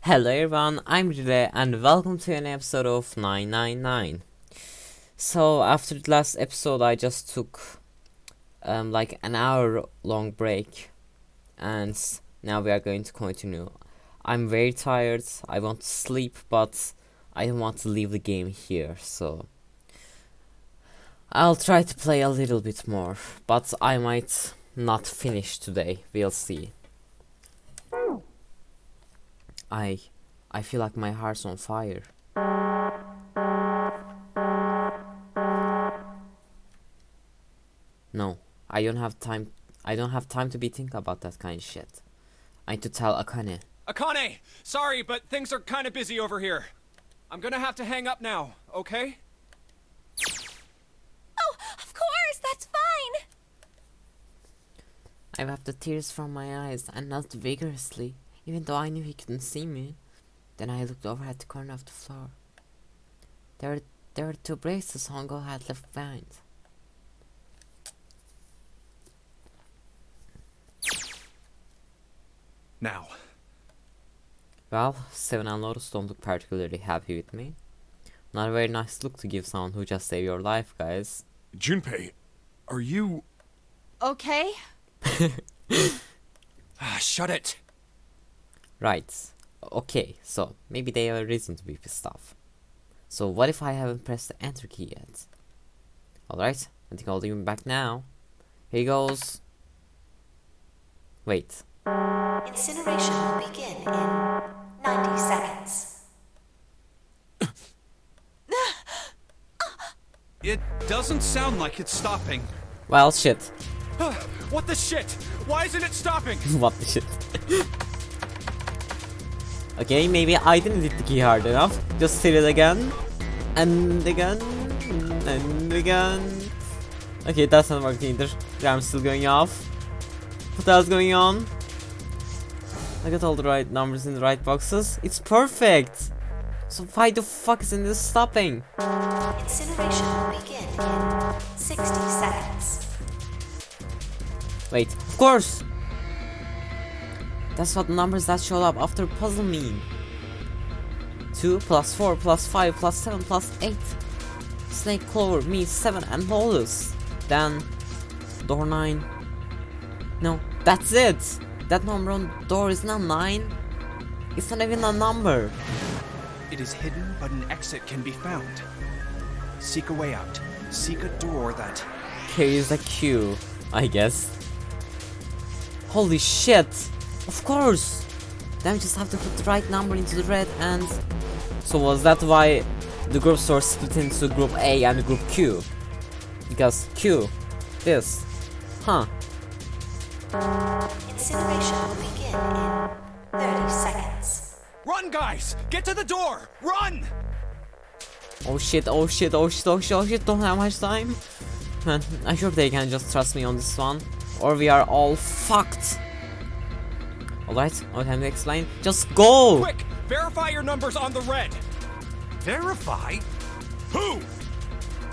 Hello everyone, I'm Rile and welcome to an episode of 999. So after the last episode I just took like an hour long break and now we are going to continue. I'm very tired, I want to sleep but I don't want to leave the game here, so I'll try to play a little bit more, but I might not finish today, we'll see. I feel like my heart's on fire. No, I don't have time to be thinking about that kind of shit. I need to tell Akane. Akane! Sorry, but things are kind of busy over here. I'm gonna have to hang up now, okay? Oh, of course, that's fine! I wiped the tears from my eyes and knelt vigorously, even though I knew he couldn't see me. Then I looked over at the corner of the floor. There were two bracelets Hongo had left behind. Now. Well, Seven and Lotus don't look particularly happy with me. Not a very nice look to give someone who just saved your life, guys. Junpei, are you... Okay. Shut it! Right. Okay, so maybe they have a reason to be pissed off. So what if I haven't pressed the enter key yet? Alright, I think I'll leave him back now. Here he goes. Wait. Incineration will begin in 90 seconds. It doesn't sound like it's stopping. Well, shit. What the shit? Why isn't it stopping? What the shit? Okay, maybe I didn't hit the key hard enough. Just hit it again. And again. And again. Okay, that's not working either. The alarm's still going off. What else going on? I got all the right numbers in the right boxes. It's perfect! So why the fuck isn't this stopping? Incineration will begin in 60 seconds. Wait, of course! That's what numbers that showed up after puzzle mean. 2 plus 4 plus 5 plus 7 plus 8. Snake, Clover, me, 7 and Lotus. Then door 9. No, that's it! That number on the door is not 9. It's not even a number. It is hidden, but an exit can be found. Seek a way out. Seek a door that... Carries a Q, I guess. Holy shit! Of course! Then we just have to put the right number into the red and... So was that why the groups were split into group A and group Q? Because Q, this, huh? Incineration will begin in 30 seconds. Run, guys! Get to the door! Run! Oh shit, oh shit, oh shit, oh shit, oh shit, don't have much time. Man, I'm sure they can just trust me on this one. Or we are all fucked. Alright, no time to explain. Just go! Quick! Verify your numbers on the red! Verify? Who?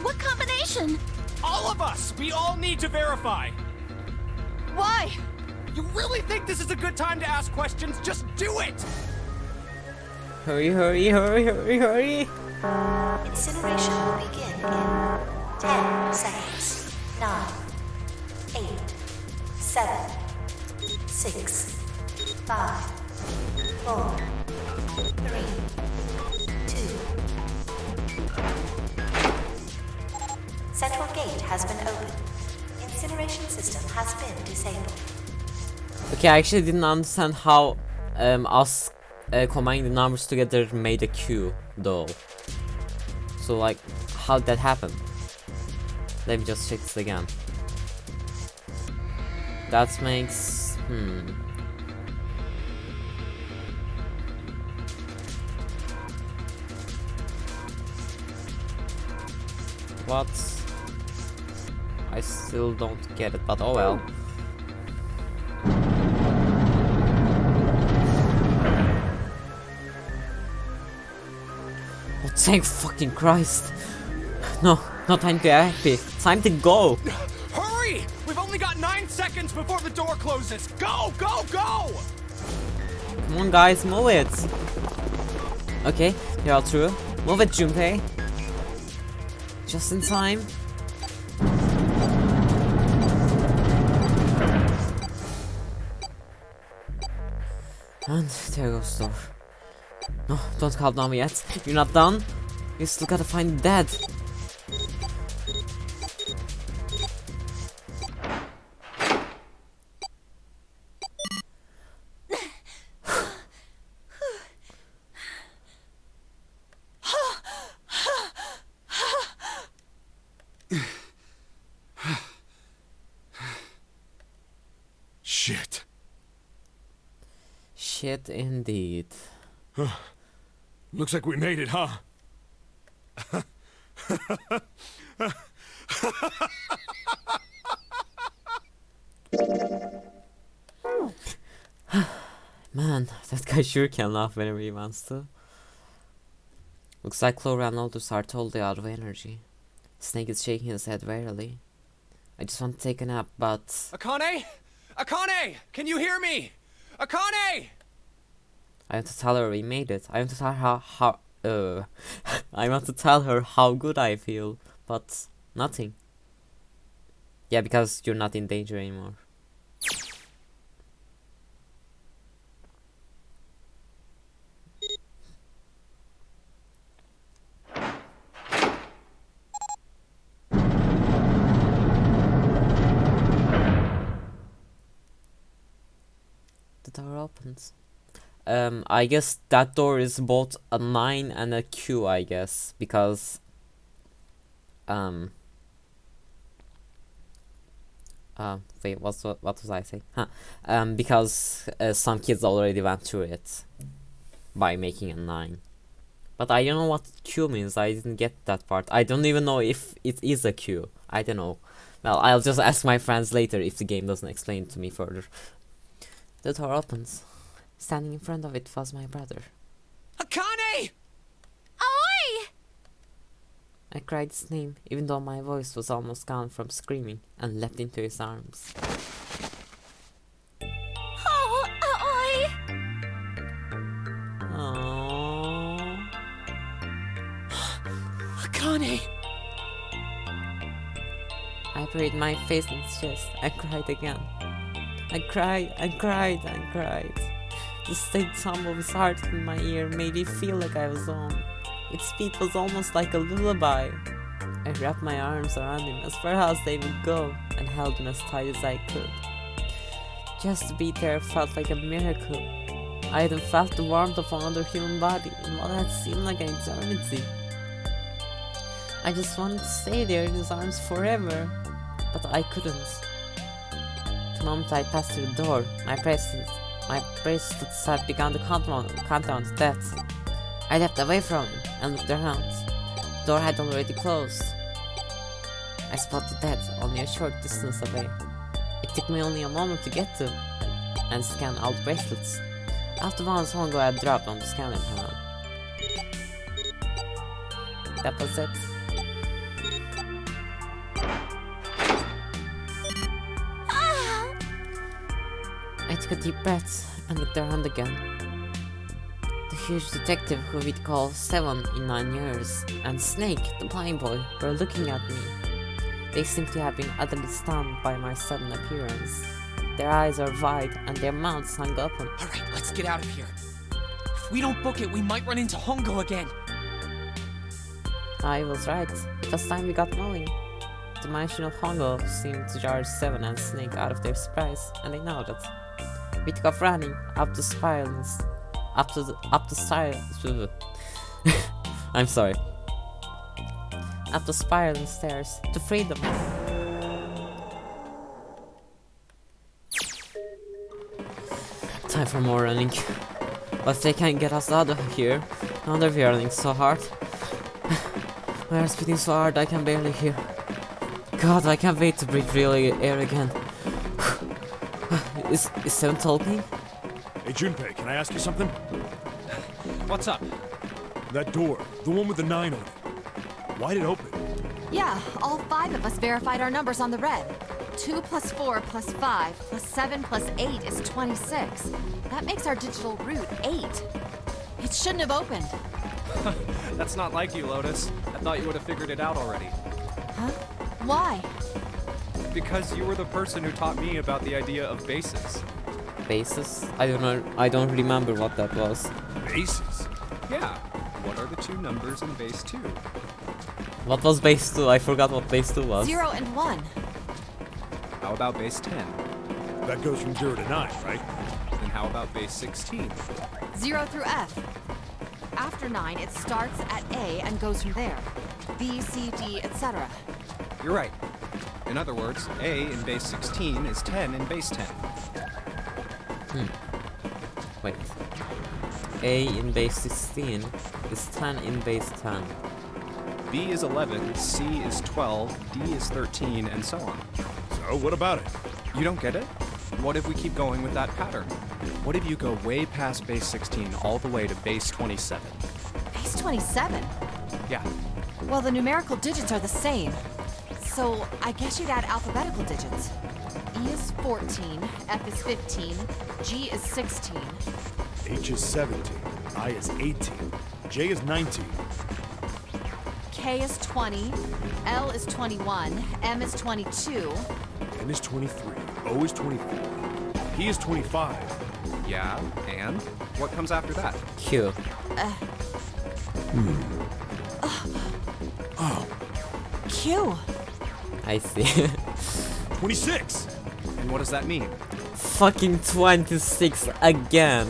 What combination? All of us! We all need to verify! Why? You really think this is a good time to ask questions? Just do it! Hurry, hurry, hurry, hurry, hurry! Incineration will begin in 10 seconds. 9, 8, 7, 6, 5, 4, 3, 2. Central gate has been opened. Incineration system has been disabled. Okay, I actually didn't understand how us combining the numbers together made a Q, though. So, like, how did that happen? Let me just check this again. That makes... What? I still don't get it, but oh well. Oh, thank fucking Christ. No, not time to be happy. Time to go. Hurry! We've only got 9 seconds before the door closes. Go, go, go! Come on, guys, move it. Okay, you're all through. Move it, Junpei. Just in time. And there goes the door. No, don't calm down yet. You're not done. You still gotta find the dead. Shit. Shit indeed. Looks like we made it, huh? Man, that guy sure can laugh whenever he wants to. Looks like Clover and Aldous are totally out of energy. Snake is shaking his head wearily. I just want to take a nap, but... Akane? Akane! Can you hear me? Akane! I want to tell her we made it. I want to tell her I want to tell her how good I feel, but nothing. Yeah, because you're not in danger anymore. The door opens. I guess that door is both a 9 and a Q, I guess, because wait, what was I saying? Because some kids already went through it by making a 9. But I don't know what Q means. I didn't get that part. I don't even know if it is a Q. I don't know. Well, I'll just ask my friends later if the game doesn't explain it to me further. The door opens. Standing in front of it was my brother. Akane! Oi! I cried his name, even though my voice was almost gone from screaming, and leapt into his arms. Oh, oi! Aww. Akane! I buried my face in his chest and cried again. I cried and cried and cried. The steady thump of his heart in my ear made me feel like I was home. Its beat was almost like a lullaby. I wrapped my arms around him as far as they would go and held him as tight as I could. Just to be there felt like a miracle. I hadn't felt the warmth of another human body in what had seemed like an eternity. I just wanted to stay there in his arms forever, but I couldn't. The moment I passed through the door, my bracelets had begun to countdown to death. I leapt away from him and looked around. The door had already closed. I spotted death only a short distance away. It took me only a moment to get to and scan all the bracelets. After one's Hongo had dropped on the scanning panel. That was it. I took a deep breath and looked around again. The huge detective who we'd call 7 in 9 years, and Snake, the blind boy, were looking at me. They seemed to have been utterly stunned by my sudden appearance. Their eyes are wide and their mouths hung open. Alright, let's get out of here. If we don't book it, we might run into Hongo again. I was right. It was time we got moving. The mansion of Hongo seemed to jar 7 and Snake out of their surprise, and they nodded. We took off running up the spirals, up the spiraling stairs to freedom. Time for more running. But if they can't get us out of here, no wonder we're running so hard. We are speeding so hard I can barely hear. God, I can't wait to breathe real air again. Is 7 talking? Hey, Junpei, can I ask you something? What's up? That door, the one with the 9 on it. Why'd it open? Yeah, all 5 of us verified our numbers on the red. 2 plus 4 plus 5 plus 7 plus 8 is 26. That makes our digital route 8. It shouldn't have opened. That's not like you, Lotus. I thought you would have figured it out already. Huh? Why? Because you were the person who taught me about the idea of bases. Bases? I don't know. I don't remember what that was. Bases. Yeah. What are the two numbers in base 2? What was base 2? I forgot what base 2 was. 0 and 1. How about base 10? That goes from 0 to 9, right? Then how about base 16? 0 through F. After 9, it starts at A and goes from there. B, C, D, etc. You're right. In other words, A in base 16 is 10 in base 10. Wait. A in base 16 is 10 in base 10. B is 11, C is 12, D is 13, and so on. So, what about it? You don't get it? What if we keep going with that pattern? What if you go way past base 16 all the way to base 27? Base 27? Yeah. Well, the numerical digits are the same. So, I guess you'd add alphabetical digits. E is 14, F is 15, G is 16. H is 17, I is 18, J is 19. K is 20, L is 21, M is 22. N is 23, O is 24, P is 25. Yeah, and? What comes after that? Q. Q. I see. 26! And what does that mean? Fucking 26 again.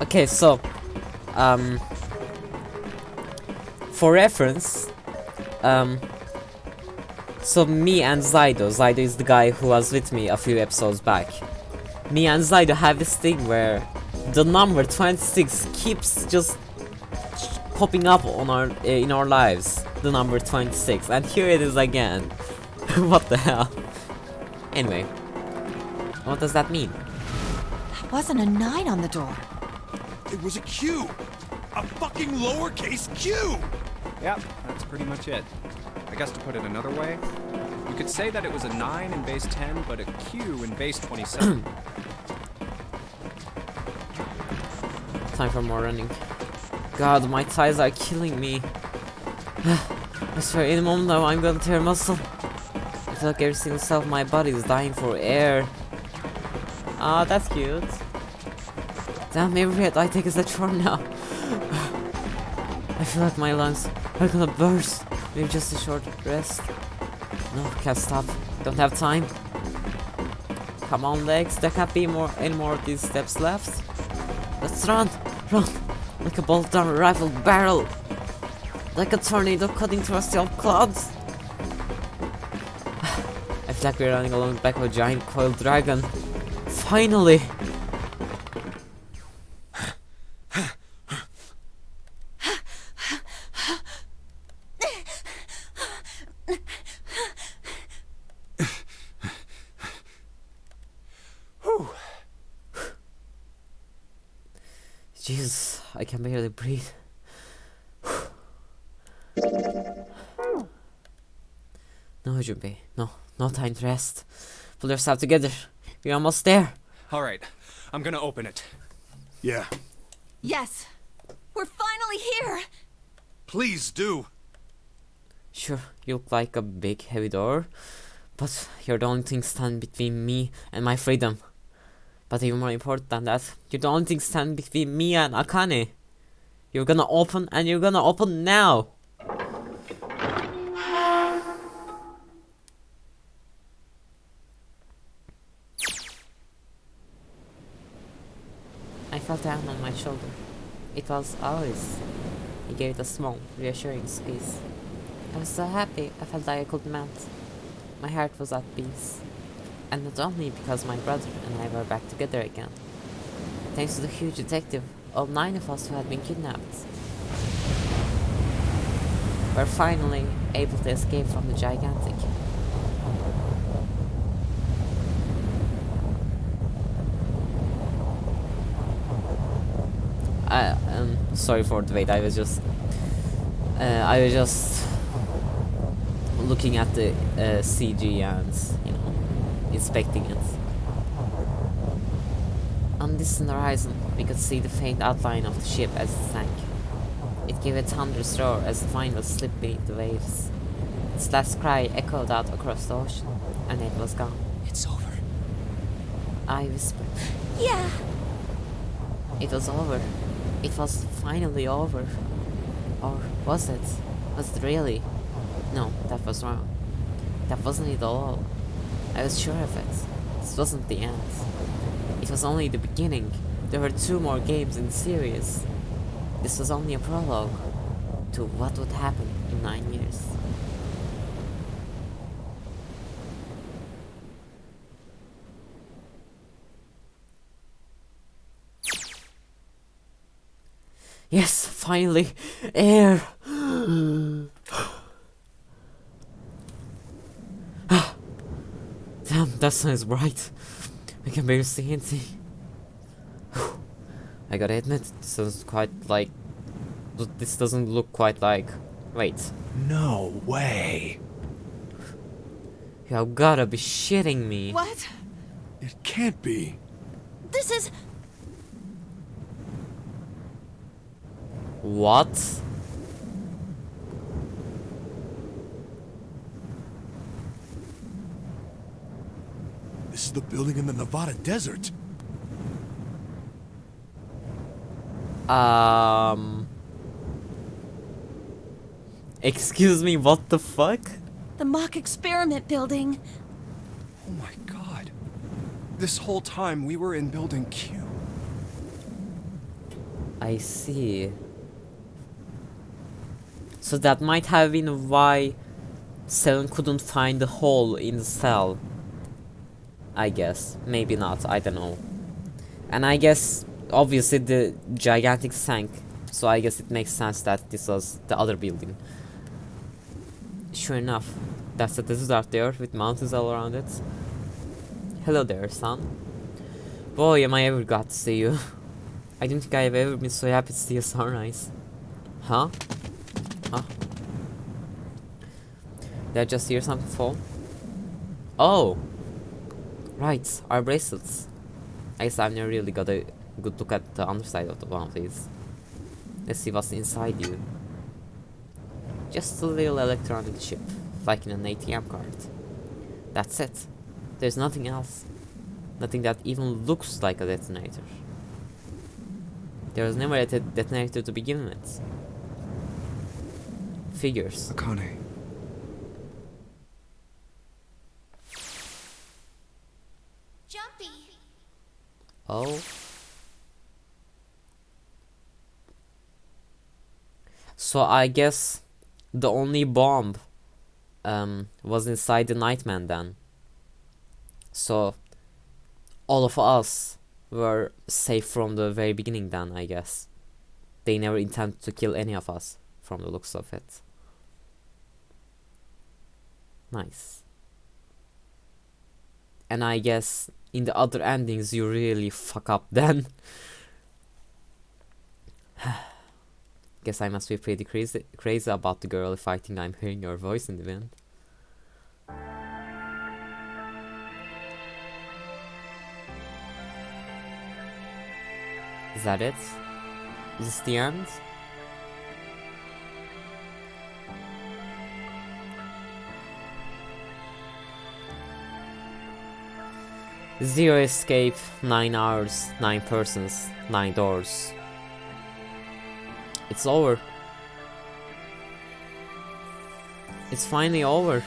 Okay, so for reference, so me and Zydo is the guy who was with me a few episodes back. Me and Zydo have this thing where the number 26 keeps just popping up on our in our lives. The number 26, and here it is again. What the hell? Anyway, what does that mean? There wasn't a 9 on the door. It was a Q! A fucking lowercase q! Yep, that's pretty much it. I guess to put it another way, you could say that it was a 9 in base 10, but a Q in base 27. Time for more running. God, my thighs are killing me. I swear, in a moment now, I'm gonna tear muscle. I feel like every single cell of my body is dying for air. Ah, that's cute. Damn, every breath I take is a chore now. I feel like my lungs are gonna burst. Maybe just a short rest. No, can't stop. Don't have time. Come on, legs. There can't be any more of these steps left. Let's run! Run! Like a bolt down a rifle barrel! Like a tornado cutting through a steel clouds! I feel like we're running along the back of a giant coiled dragon. Finally! Jesus, I can barely breathe. No, Junpei. No time to rest. Pull yourself together. We're almost there. All right, I'm gonna open it. Yeah, Yes. We're finally here. please do. Sure, you look like a big heavy door, but you're the only thing standing between me and my freedom. But even more important than that, you're the only thing standing between me and Akane. You're gonna open, and you're gonna open now. I felt a hand on my shoulder. It was Alice. He gave it a small, reassuring squeeze. I was so happy, I felt like I could melt. My heart was at peace. And not only because my brother and I were back together again. Thanks to the huge detective, all 9 of us who had been kidnapped were finally able to escape from the gigantic. Sorry for the wait, I was just looking at the CG and, you know, inspecting it. On the distant horizon, we could see the faint outline of the ship as it sank. It gave a thunderous roar as the final slipped beneath the waves. Its last cry echoed out across the ocean, and it was gone. It's over. I whispered. Yeah. It was over. It was finally over. Or was it? Was it really? No, that was wrong. That wasn't it at all. I was sure of it. This wasn't the end. It was only the beginning. There were 2 more games in the series. This was only a prologue to what would happen in 9 years. Yes, finally, air. Damn, that sun is bright. I can barely see anything. I gotta admit, this is quite like. This doesn't look quite like. Wait, No way. you have gotta be shitting me. What? It can't be. This is. What? This is the building in the Nevada desert. Excuse me, what the fuck? The mock experiment building. Oh my god. This whole time we were in Building Q. I see. So that might have been why Seven couldn't find the hole in the cell. I guess. Maybe not, I don't know. And I guess, obviously the gigantic sank. So I guess it makes sense that this was the other building. Sure enough, that's the desert out there with mountains all around it. Hello there, son. Boy, am I ever glad to see you. I don't think I've ever been so happy to see a sunrise. Huh? Huh? Did I just hear something fall? Oh! Right, our bracelets. I guess I've never really got a good look at the underside of one of these. Let's see what's inside you. Just a little electronic chip, like in an ATM card. That's it. There's nothing else. Nothing that even looks like a detonator. There was never a detonator to begin with. Figures. Akane. Jumpy. Oh. So I guess the only bomb was inside the Nightman then. So all of us were safe from the very beginning then, I guess. They never intended to kill any of us from the looks of it. Nice. And I guess in the other endings you really fuck up then. Guess I must be pretty crazy about the girl if I think I'm hearing your voice in the wind. Is that it? Is this the end? Zero escape, 9 hours, 9 persons, 9 doors. It's over. It's finally over.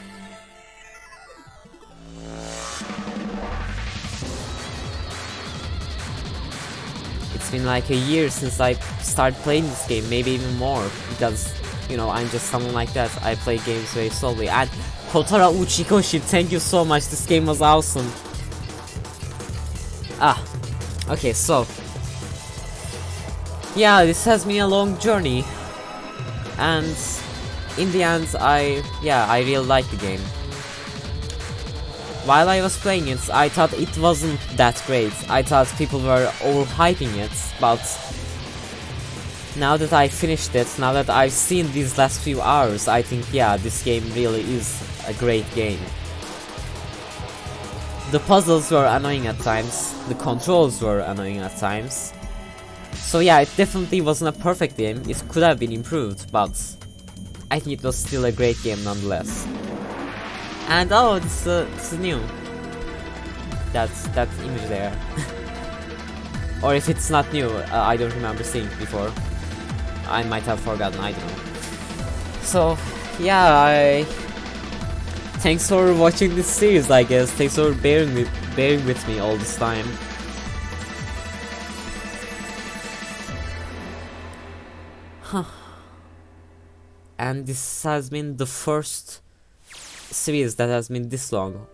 It's been like a year since I started playing this game, maybe even more, because, you know, I'm just someone like that. I play games very slowly. And Kotara Uchikoshi, thank you so much, this game was awesome. Okay, so yeah, this has been a long journey, and in the end, I really liked the game. While I was playing it, I thought it wasn't that great. I thought people were overhyping it, but now that I finished it, now that I've seen these last few hours, I think, yeah, this game really is a great game. The puzzles were annoying at times, the controls were annoying at times. So yeah, it definitely wasn't a perfect game, it could have been improved, but I think it was still a great game nonetheless. And oh, this is new. That image there. Or if it's not new, I don't remember seeing it before. I might have forgotten, I don't know. So yeah, thanks for watching this series, I guess. Thanks for bearing with me all this time. And this has been the first series that has been this long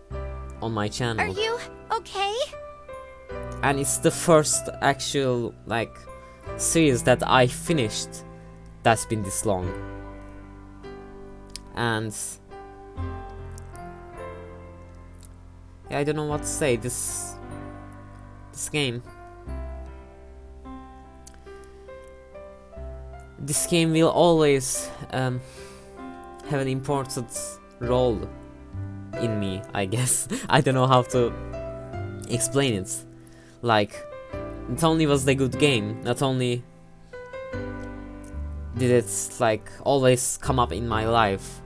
on my channel. Are you okay? And it's the first actual like series that I finished that's been this long. And yeah, I don't know what to say. This game will always have an important role in me, I guess. I don't know how to explain it. Like, not only was it a good game, not only did it like always come up in my life,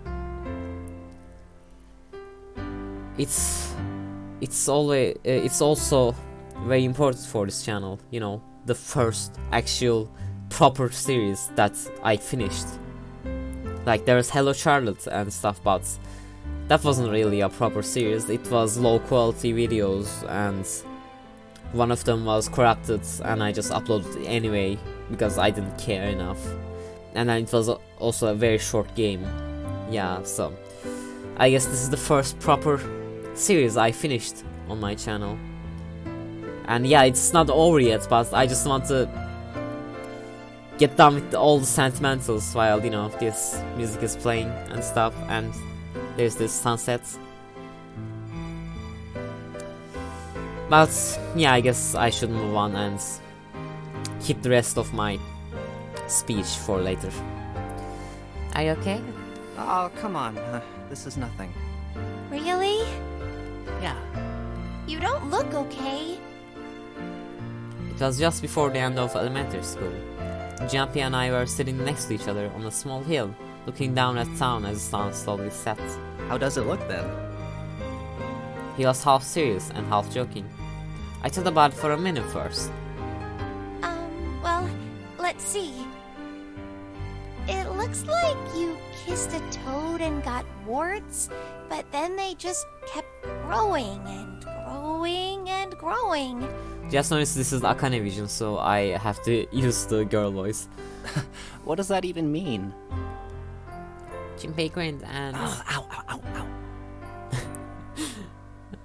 it's also very important for this channel, you know, the first actual proper series that I finished. Like, there was Hello Charlotte and stuff, but that wasn't really a proper series. It was low quality videos, and one of them was corrupted, and I just uploaded it anyway because I didn't care enough. And then it was also a very short game. Yeah, so I guess this is the first proper series I finished on my channel. And yeah, it's not over yet, but I just want to get done with all the sentimentals while, you know, this music is playing and stuff, and there's this sunset. But yeah, I guess I should move on and keep the rest of my speech for later. Are you okay? Oh, come on. This is nothing. Really? Yeah. You don't look okay. It was just before the end of elementary school. Jumpy and I were sitting next to each other on a small hill, looking down at town as the sun slowly set. How does it look then? He was half serious and half joking. I thought about it for a minute first. Well, let's see. It looks like you kissed a toad and got warts, but then they just kept growing and growing and growing. Just noticed this is Akane Vision, so I have to use the girl voice. What does that even mean? Jinpei grinned and... Ow, ow, ow, ow.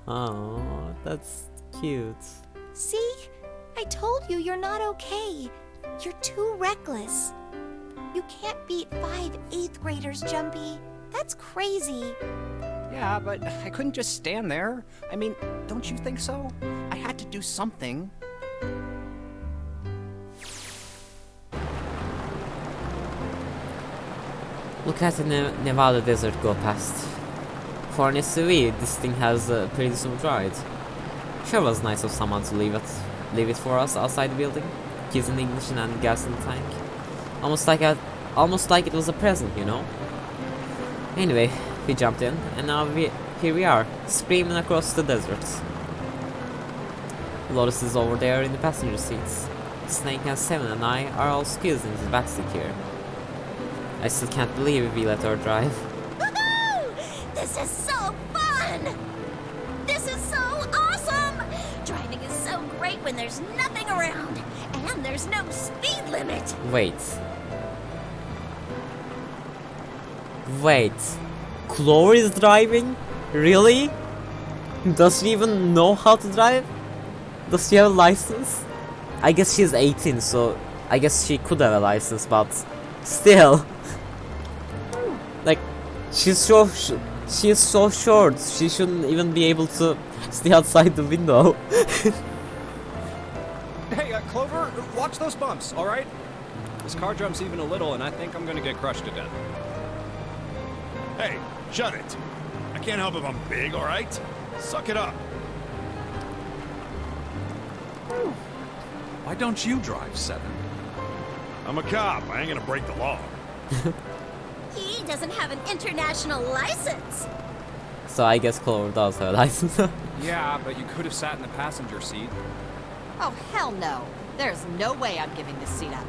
Oh, that's cute. See? I told you you're not okay. You're too reckless. You can't beat 5 8th graders, Jumpy. That's crazy. Yeah, but I couldn't just stand there. I mean, don't you think so? I had to do something. Look at the Nevada desert go past. For an SUV, this thing has a pretty smooth ride. Sure was nice of someone to leave it for us outside the building. Keys in the ignition and gas in the tank. Almost like it was a present, you know? Anyway, we jumped in, and now here we are, screaming across the desert. Lotus is over there in the passenger seats. Snake and Seven and I are all squeezed into the backseat here. I still can't believe we let her drive. Woohoo! This is so fun! This is so awesome! Driving is so great when there's nothing around, and there's no speed limit. Wait. Chloe is driving? Really? Does she even know how to drive? Does she have a license? I guess she's 18, so I guess she could have a license, but still. Like, she's so short, she shouldn't even be able to stay outside the window. Hey, Clover, watch those bumps, alright? This car jumps even a little, and I think I'm gonna get crushed to death. Hey, shut it. I can't help if I'm big, alright? Suck it up. Why don't you drive 7? I'm a cop. I ain't gonna break the law. He doesn't have an international license. So I guess Clover does have a license. Yeah, but you could have sat in the passenger seat. Oh, hell no. There's no way I'm giving this seat up.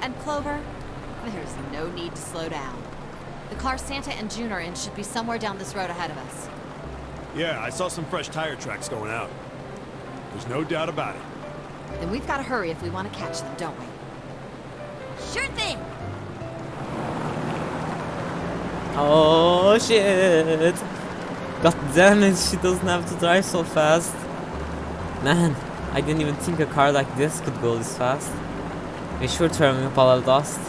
And Clover, there's no need to slow down. The car Santa and June are in should be somewhere down this road ahead of us. Yeah, I saw some fresh tire tracks going out. There's no doubt about it. Then we've got to hurry if we want to catch them, don't we? Sure thing. Oh shit! God damn it, she doesn't have to drive so fast. Man, I didn't even think a car like this could go this fast. We sure throwing up a lot of dust.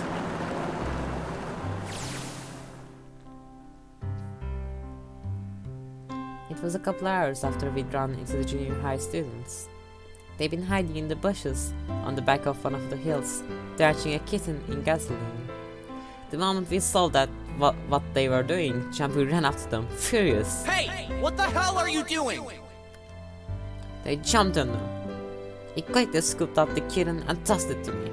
It was a couple hours after we'd run into the junior high students. They'd been hiding in the bushes on the back of one of the hills, drenching a kitten in gasoline. The moment we saw that what they were doing, Jumpy ran after them, furious. Hey! What the hell are you doing? They jumped on them. He quickly scooped up the kitten and tossed it to me.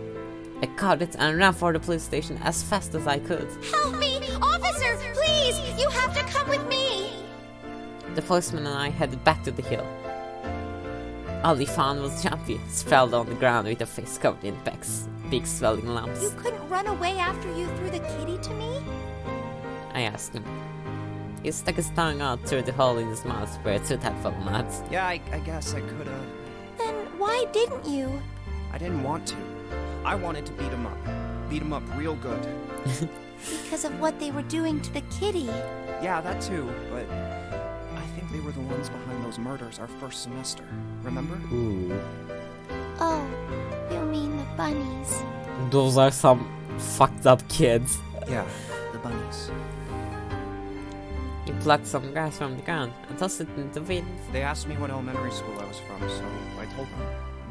I caught it and ran for the police station as fast as I could. Help me! Officer, please! You have to come with me! The policeman and I headed back to the hill. All we found was Jumpy, sprawled on the ground with a face covered in pecks, big swelling lumps. You couldn't run away after you threw the kitty to me? I asked him. He stuck his tongue out through the hole in his mouth where Toot had fallen out. Yeah, I guess I could've. Then why didn't you? I didn't want to. I wanted to beat him up. Beat him up real good. Because of what they were doing to the kitty. Yeah, that too, but I think they were the ones behind those murders our first semester. Remember? Ooh. Oh, you mean the bunnies. Those are some fucked up kids. Yeah, the bunnies. He plucked some grass from the ground and tossed it in the wind. They asked me what elementary school I was from, so I told them.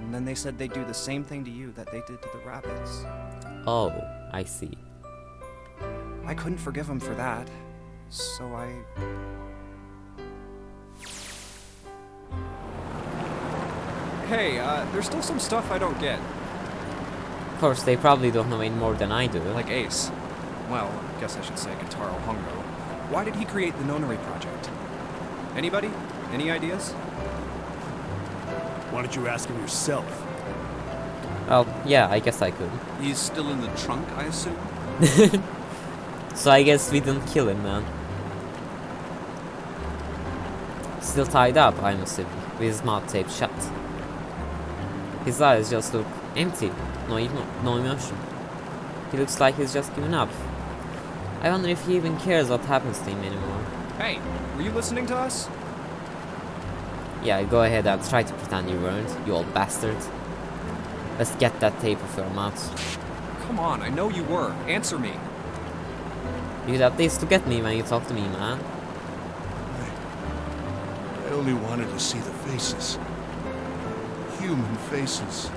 And then they said they'd do the same thing to you that they did to the rabbits. Oh, I see. I couldn't forgive them for that, so I... Hey, there's still some stuff I don't get. Of course, they probably don't know any more than I do. Like Ace. Well, I guess I should say Kentaro Hongo. Why did he create the Nonary Project? Anybody? Any ideas? Why don't you ask him yourself? Well, yeah, I guess I could. He's still in the trunk, I assume? So I guess we didn't kill him, man. Still tied up, I'm assuming, with his mouth taped shut. His eyes just look empty, no emotion. He looks like he's just given up. I wonder if he even cares what happens to him anymore. Hey, were you listening to us? Yeah, go ahead and try to pretend you weren't, you old bastard. Let's get that tape off your mouth. Come on, I know you were. Answer me. You'd at least look at me when you talk to me, man. I only wanted to see the faces. Human faces.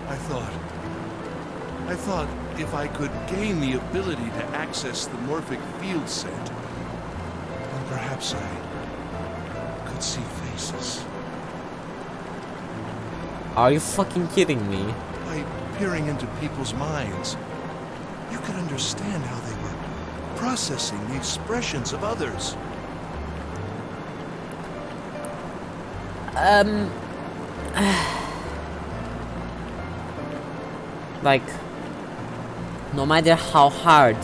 I thought if I could gain the ability to access the morphic field set, then perhaps I could see faces. Are you fucking kidding me? By peering into people's minds, you could understand how they were processing the expressions of others. Like, no matter how hard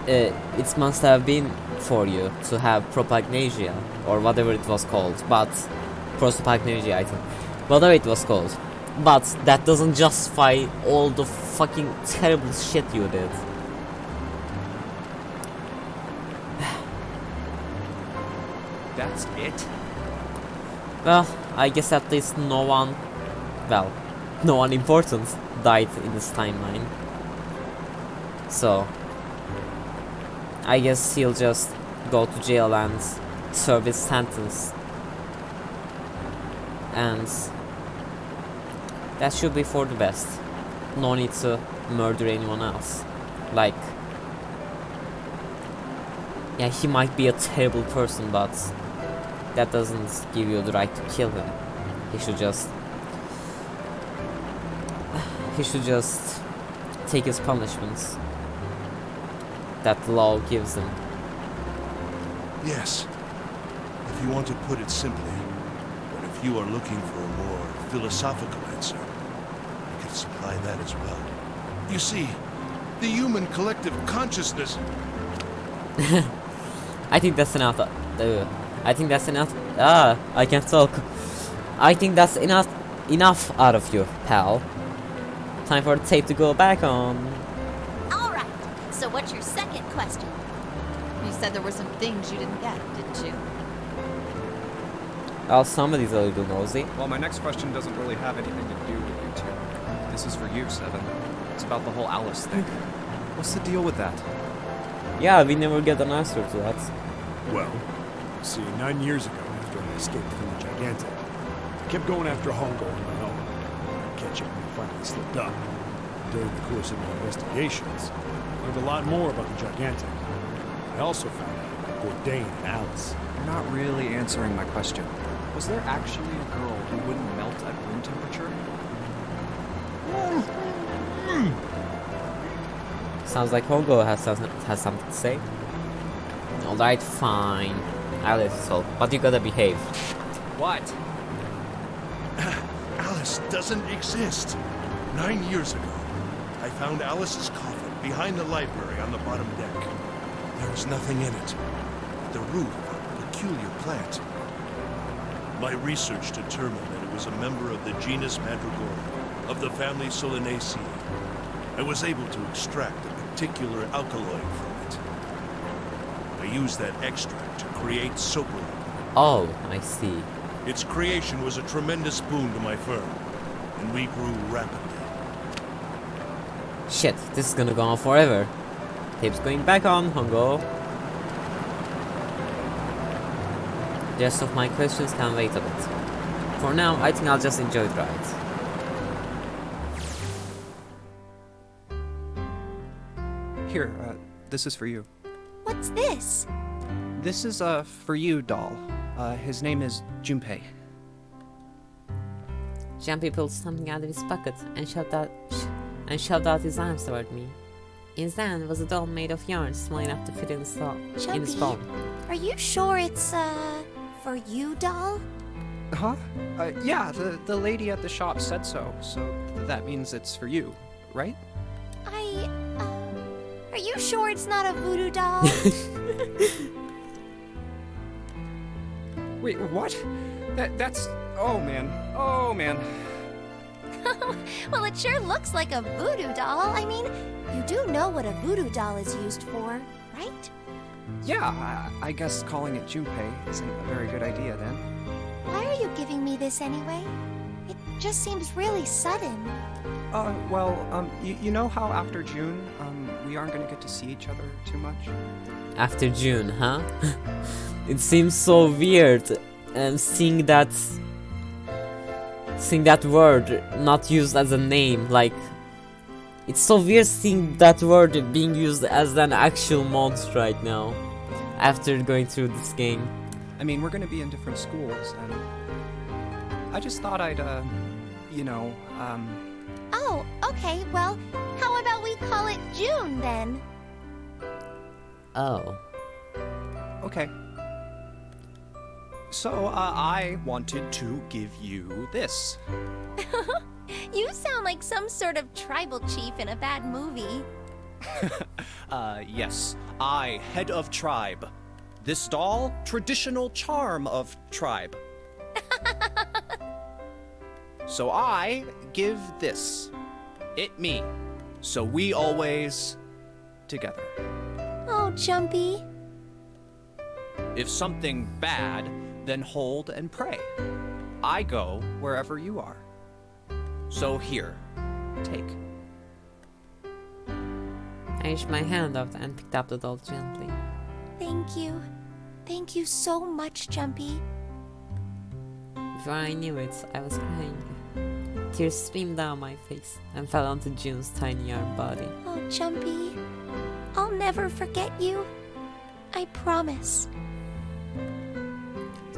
it must have been for you to have propagnasia, or whatever it was called, but prosopagnasia, I think, whatever it was called, but that doesn't justify all the fucking terrible shit you did. That's it? Well, I guess at least no one important died in this timeline. So, I guess he'll just go to jail and serve his sentence. And that should be for the best. No need to murder anyone else. Like, yeah, he might be a terrible person, but that doesn't give you the right to kill him. He should just he should just take his punishments that the law gives him. Yes, if you want to put it simply. But if you are looking for a more philosophical answer, I could supply that as well. You see, the human collective consciousness... I think that's enough. I think that's enough. I can't talk. I think that's enough out of you, pal. Time for the tape to go back on. All right. So what's your second question? You said there were some things you didn't get, didn't you? Well, somebody's a little nosy. Well, my next question doesn't really have anything to do with you two. This is for you, Seven. It's about the whole Alice thing. What's the deal with that? Yeah, we never get an answer to that. Well, see, 9 years ago, after I escaped from the Gigantic, I kept going after Hongo on my own. I catch up when I finally slipped up. During the course of my investigations, I learned a lot more about the Gigantic. I also found out about Bourdain and Alice. You're not really answering my question. Was there actually a girl who wouldn't melt at room temperature? Sounds like Hongo has something to say. Alright, fine. I'll let it all. But you gotta behave. What? Alice doesn't exist. 9 years ago, I found Alice's coffin behind the library on the bottom deck. There was nothing in it but the root of a peculiar plant. My research determined that it was a member of the genus Mandragora, of the family Solanaceae. I was able to extract a particular alkaloid from it. I used that extract to create Sokolov. Oh, I see. Its creation was a tremendous boon to my firm, and we grew rapidly. Shit, this is gonna go on forever. Tape's going back on, Hongo. The rest of my questions can wait a bit. For now, I think I'll just enjoy the ride. Here, this is for you. What's this? This is, for you, doll. His name is Junpei. Jumpy pulled something out of his pocket and shoved out his arms toward me. In his hand was a doll made of yarn small enough to fit in his Jumpy, palm. are you sure it's, for you, doll? Huh? Yeah, the lady at the shop said so that means it's for you, right? Are you sure it's not a voodoo doll? Wait, what? That's... Oh, man. Oh, man. Well, it sure looks like a voodoo doll. I mean, you do know what a voodoo doll is used for, right? Yeah, I guess calling it Junpei isn't a very good idea, then. Why are you giving me this anyway? It just seems really sudden. You know how after June, we aren't gonna get to see each other too much? After June, huh? It seems so weird seeing that word not used as a name. Like, it's so weird seeing that word being used as an actual month right now after going through this game. I mean, we're gonna be in different schools, and I just thought I'd, Oh, okay, well, how about we call it June then? Oh. Okay. So, I wanted to give you this. You sound like some sort of tribal chief in a bad movie. Yes. I, head of tribe. This doll, traditional charm of tribe. So I give this. It me. So we always together. Oh, Jumpy. If something bad, then hold and pray. I go wherever you are. So here, take. I reached my hand out and picked up the doll gently. Thank you. Thank you so much, Jumpy. Before I knew it, I was crying. Tears streamed down my face and fell onto June's tiny arm body. Oh, Jumpy. I'll never forget you. I promise.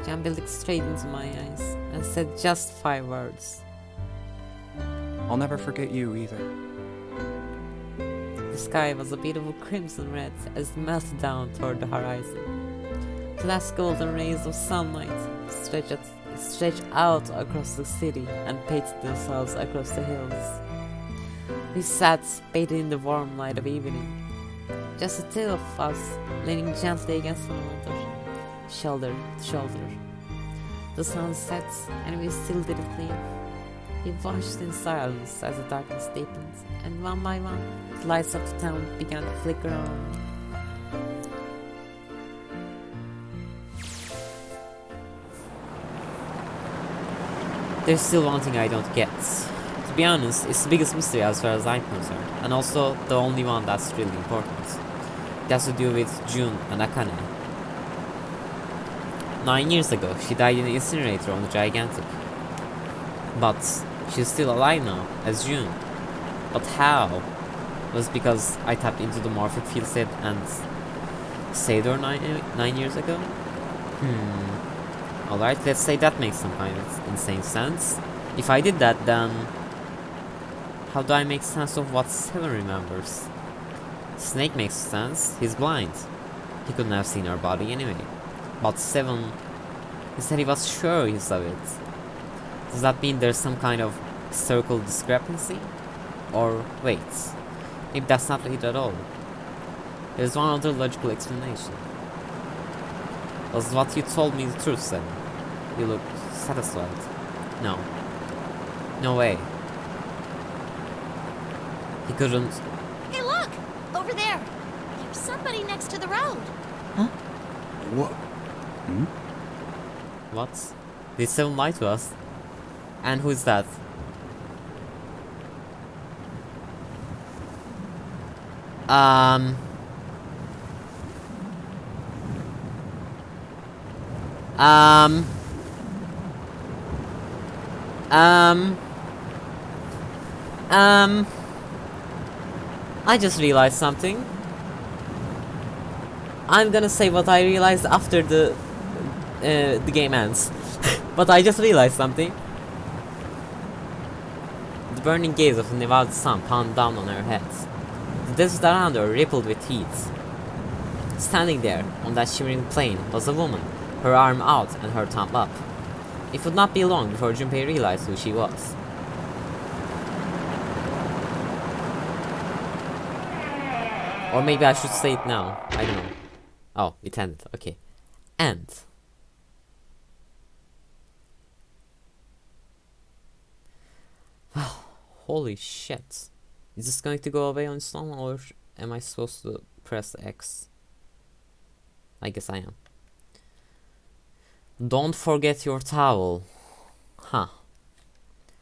Jumpy looked straight into my eyes and said just 5 words. I'll never forget you either. The sky was a beautiful crimson red as it melted down toward the horizon. The last golden rays of sunlight stretched out across the city and painted themselves across the hills. We sat, bathed in the warm light of evening, just the two of us leaning gently against one another, shoulder to shoulder. The sun set and we still didn't leave. We watched in silence as the darkness deepened, and one by one, the lights of the town began to flicker on. There's still one thing I don't get. To be honest, it's the biggest mystery as far as I'm concerned, and also the only one that's really important. It has to do with June and Akane. 9 years ago, she died in the incinerator on the Gigantic. But she's still alive now, as June. But how? Was it because I tapped into the morphic field set and saved her 9 years ago? Alright, let's say that makes some kind of insane sense. If I did that, then how do I make sense of what Seven remembers? Snake makes sense, he's blind. He couldn't have seen her body anyway. But Seven, he said he was sure he saw it. Does that mean there's some kind of historical discrepancy? Or wait, maybe that's not it at all. There's one other logical explanation. Was what you told me the truth, Seven? You looked satisfied. No. No way. He couldn't. Hey, look! Over there! There's somebody next to the road. What? What? Did Seven lie to us? And who's that? I just realized something. I'm gonna say what I realized after the game ends. But I just realized something. The burning gaze of the Nevada sun pounded down on her head. The desert around her rippled with heat. Standing there, on that shimmering plain, was a woman, her arm out and her thumb up. It would not be long before Junpei realized who she was. Or maybe I should say it now, I don't know. Oh, it ended, okay. And... holy shit. Is this going to go away on its own, or am I supposed to press X? I guess I am. Don't forget your towel. Huh.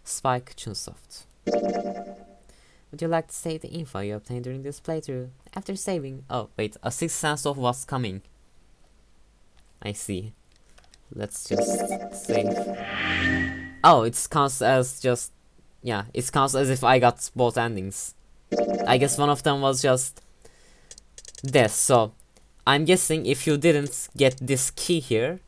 Spike Chunsoft. Would you like to save the info you obtained during this playthrough? After saving... oh, wait. A sixth sense of what's coming. I see. Let's just save. Oh, it counts as just... yeah, it counts as if I got both endings. I guess one of them was just... death, so... I'm guessing if you didn't get this key here...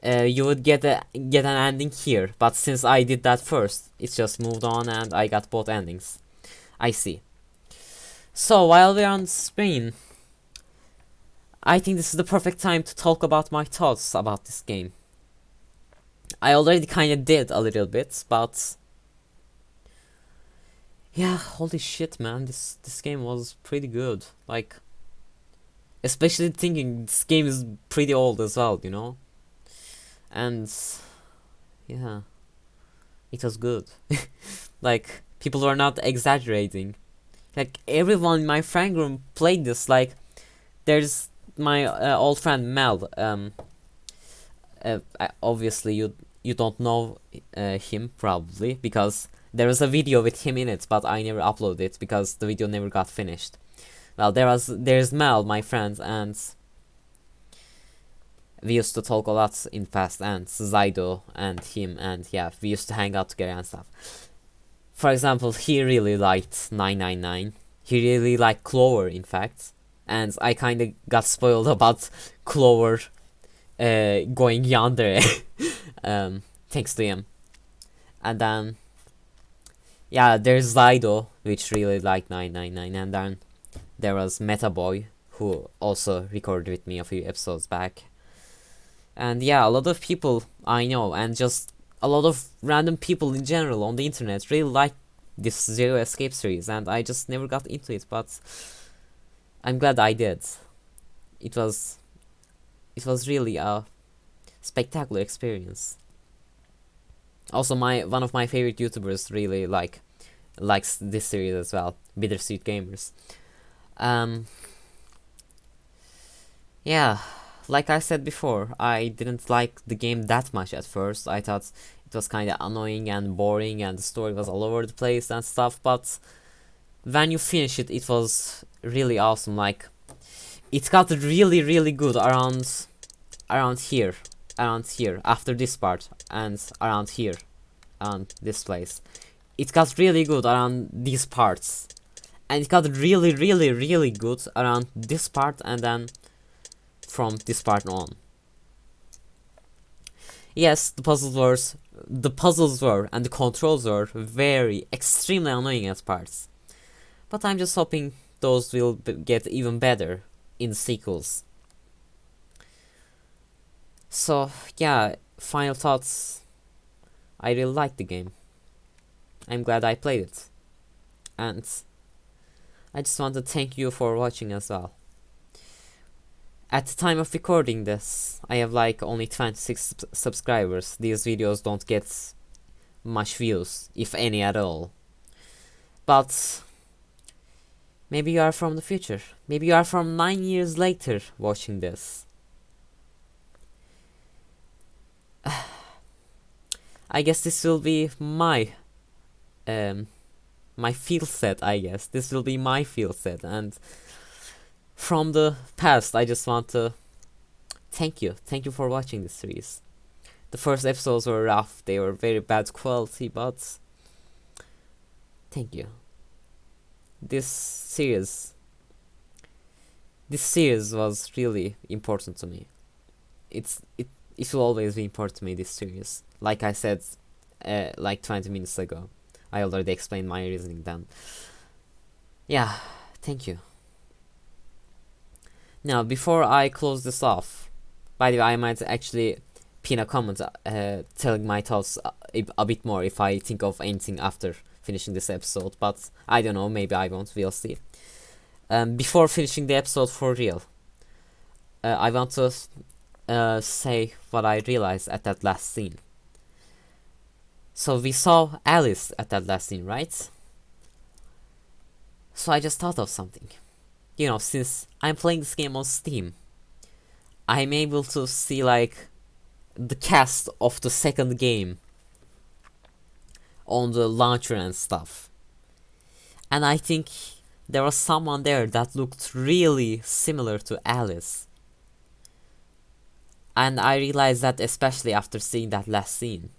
you would get an ending here, but since I did that first, it just moved on and I got both endings. I see. So while we're on screen, I think this is the perfect time to talk about my thoughts about this game. I already kinda did a little bit, but yeah, holy shit, man, this game was pretty good. Like, especially thinking this game is pretty old as well, you know. And yeah, it was good. Like, people were not exaggerating. Like, everyone in my friend group played this. Like, there's my old friend Mel. Obviously you don't know him probably, because there was a video with him in it, but I never uploaded it because the video never got finished. Well, there's Mel, my friend, and we used to talk a lot in the past, and Zaido and him, and yeah, we used to hang out together and stuff. For example, he really liked 999. He really liked Clover, in fact. And I kinda got spoiled about Clover going yandere thanks to him. And then yeah, there's Zydo, which really like 999, and then there was Metaboy, who also recorded with me a few episodes back. And yeah, a lot of people I know, and just a lot of random people in general on the internet really like this Zero Escape series, and I just never got into it, but I'm glad I did. It was really a spectacular experience. Also, one of my favorite YouTubers really likes this series as well, Bittersweet Gamers. Yeah, like I said before, I didn't like the game that much at first. I thought it was kind of annoying and boring, and the story was all over the place and stuff, but when you finish it, it was really awesome. Like, it got really good around here, after this part, and around here, around this place. It got really good around these parts, and it got really good around this part, and then from this part on. Yes, the puzzles were and the controls were very extremely annoying at parts, but I'm just hoping those will get even better in the sequels. So yeah, final thoughts. I really liked the game. I'm glad I played it, and I just want to thank you for watching as well. At the time of recording this, I have like only 26 subscribers. These videos don't get much views, if any at all. But maybe you are from the future. Maybe you are from 9 years later watching this. I guess this will be my field set, I guess. This will be my field set, and from the past, I just want to thank you for watching this series. The first episodes were rough, they were very bad quality, but thank you. This series was really important to me. It will always be important to me, this series. Like I said, like 20 minutes ago. I already explained my reasoning then. Yeah, thank you. Now, before I close this off, by the way, I might actually pin a comment telling my thoughts a bit more if I think of anything after finishing this episode, but I don't know, maybe I won't, we'll see. Before finishing the episode for real, I want to say what I realized at that last scene. So we saw Alice at that last scene, right? So I just thought of something. You know, since I'm playing this game on Steam, I'm able to see like the cast of the second game on the launcher and stuff. And I think there was someone there that looked really similar to Alice. And I realized that especially after seeing that last scene.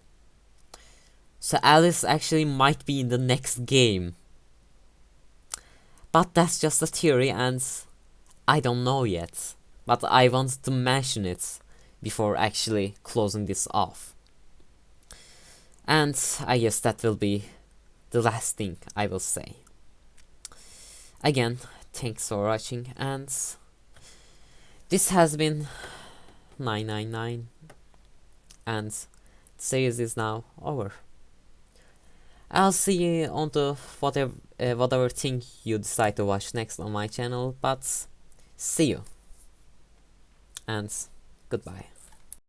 So Alice actually might be in the next game. But that's just a theory, and I don't know yet. But I wanted to mention it before actually closing this off. And I guess that will be the last thing I will say. Again, thanks for watching, and this has been 999, and the series is now over. I'll see you on the whatever thing you decide to watch next on my channel, but see you and goodbye.